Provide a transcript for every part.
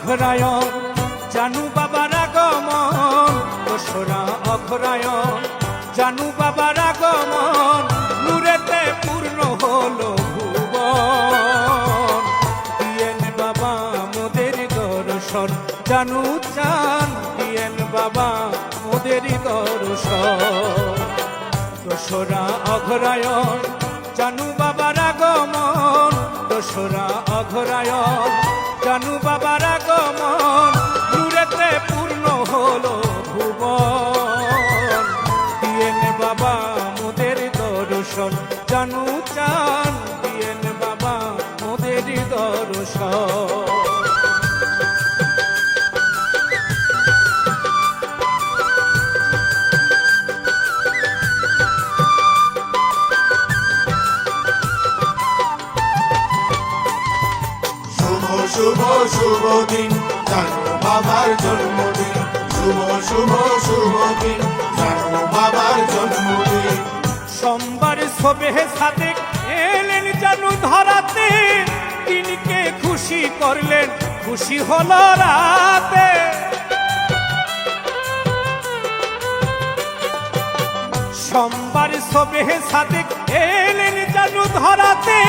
অঘরায়ণ জানু বাবার আগমন, দোসরা অঘরায়ণ জানু বাবার আগমন, নূরেতে পূর্ণ হলো ভুবন। দিয়েন বাবা মোদের দর্শন, জানু চান দিয়েন বাবা মোদের দর্শন। দোসরা অঘরায়ণ জানু বাবার আগমন, দোসরা অঘরায়ণ জানু বাবার আগমন, নূরেতে পূর্ণ হলো ভুবন। দিয়েন বাবা মোদের দর্শন, জানু চান দিয়েন বাবা মোদের দর্শন। শুভ শুভ দিন জানু বাবার জন্মদিন, শুভ শুভ শুভ দিন জানু বাবার জন্মদিন। সোমবার শোবে সাদেক এলেন জানু ধরাতে, দিনকে খুশি করলেন খুশি হলো রাতে। সোমবার শোবে সাদেক এলেন জানু ধরাতে,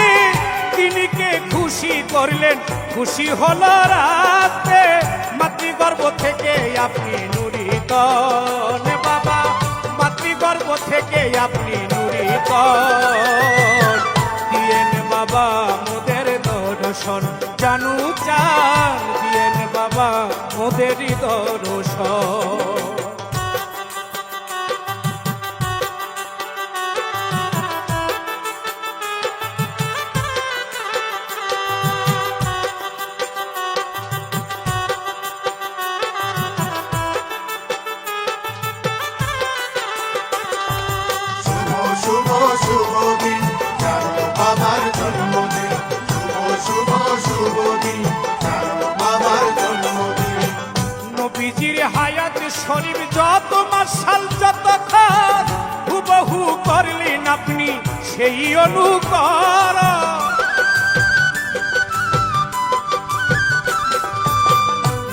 দিনকে খুশি করলেন খুশি হলো রাতে। মাতৃগর্ভ থেকে আপনি নুরিত বাবা, মাতৃগর্ভ থেকে আপনি নুরিত। দিয়েন বাবা মোদের দর্শন, জানু চান দিয়েন বাবা মোদের দর্শন। শুভ শুভ দিন জানু বাবার জন্মদিন, শুভ শুভ শুভ দিন জানু বাবার জন্মদিন। নবীজির হায়াত শরীফ যত মাসাল যত খান, হুবহু করলেন আপনি সেই অনুকরণ।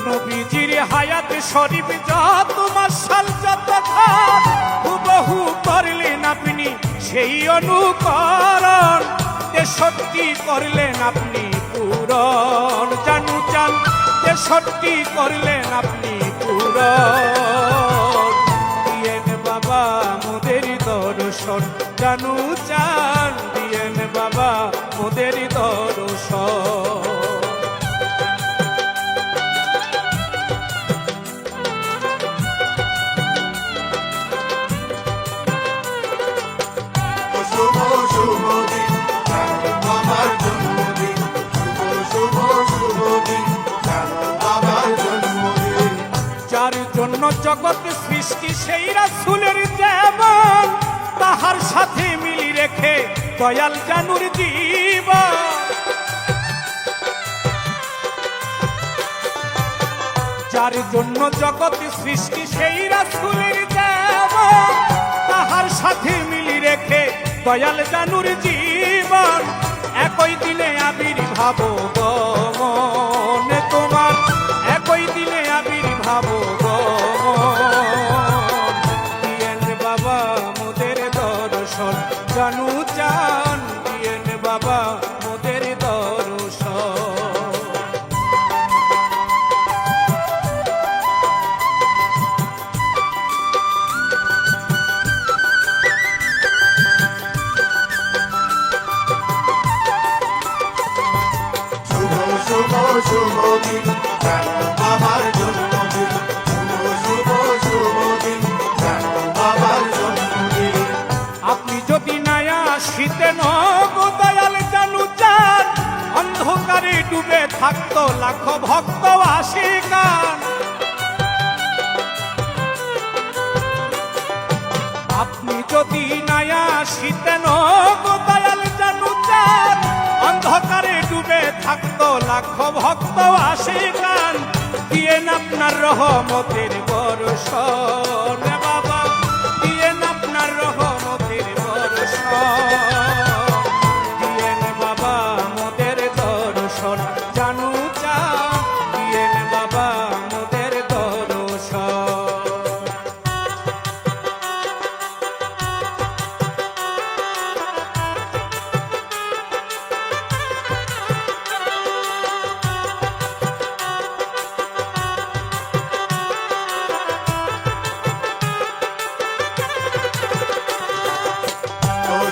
নবীজির হায়াত শরীফ যত মাসাল যত খান, হুবহু করলেন আপনি সেই অনুকরণ। সত্যি করলেন আপনি পূরণ, জানু চান সত্যি করলেন আপনি পূরণ। দিয়েন বাবা মোদের দর্শন, জানু চান দিয়েন বাবা মোদের দর্শন। শুভ শুভ দিন জানু বাবার জন্মদিন, শুভ শুভ শুভ দিন জানু বাবার জন্মদিন। যার জন্য জগৎ সৃষ্টি সেই রাসূলের যেমন, তাহার সাথে মিলি রেখে দয়াল জানুর জীবন। যার জন্য জগৎ সৃষ্টি সেই রাসূলের যেমন, তাহার সাথে মিলি রেখে দয়াল জানুর জীবন। একই দিনে আবির্ভাব গমন তোমার, একই দিনে আবির্ভাব গমন। দিয়েন বাবা মোদের দর্শন, জানু চান দিয়েন বাবা মোদের দর্শন। শুভ শুভ শুভ দিন জানু বাবার জন্মদিন, শুভ শুভ শুভ দিন জানু বাবার জন্মদিন। আপনি যদি নায়া শীতেন গো দয়াল জানু চান, অন্ধকারে ডুবে থাকতো লাখো ভক্ত আশিকান। আপনি যদি নায়া শীতেন গো দয়াল জানু চান, অন্ধকারে ডুবে থাকতো লাখো ভক্ত আশিকান। দিয়েন আপনার রহমতের বর্ষণ বাবা, দিয়েন আপনার রহমতের বর্ষণ। দিয়েন বাবা মোদের দর্শন, জানু চান দিয়েন বাবা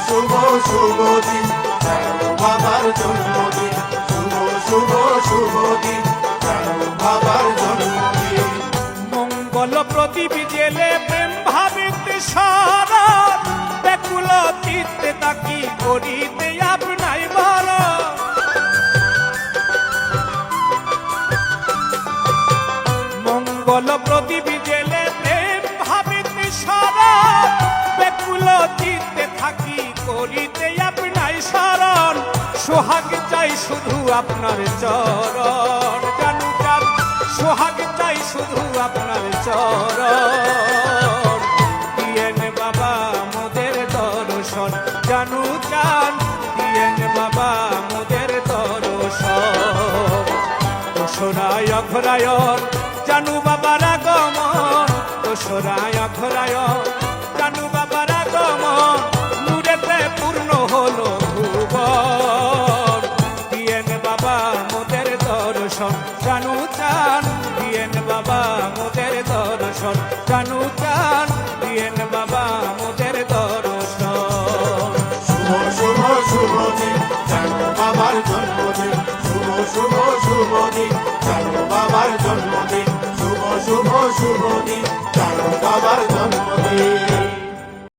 শুভ শুভ দিন জানো বাবার জন্মদিন শুভ শুভ শুভ দিন জানো বাবার জন্মদিন মঙ্গল প্রদীপ জেলে প্রেম ভাবিতে সারণ ব্যাকুল চিত্তে তাকি করিতে আপনাই বড় মঙ্গল প্রদীপ জেলে প্রেম ভাবিতে সারণ ব্যাকুল চিত্তে থাকি করিতে আপনাই সারণ সোহাগ চাই শুধু আপনার চরণ জানু চান সোহাগ চাই শুধু আপনার চরণ দিয়েন বাবা মোদের দর্শন জানু চান দিয়েন বাবা মোদের দর্শন দোসরায় অঘরায়ণ জানু বাবার আগমন দোসরায় অঘরায়ণ জানু বাবার আগমন নূরেতে পূর্ণ হলো ভুবন দিয়েন বাবা মোদের দর্শন জানু চান দিয়েন বাবা মোদের দর্শন জানু চান দিয়েন বাবা মোদের দর্শন শুভ শুভ শুভ দিন জানো বাবার জন্মদিন শুভ শুভ শুভ দিন জানো বাবার জন্মদিন শুভ শুভ শুভ দিন জানো বাবার জন্মদিন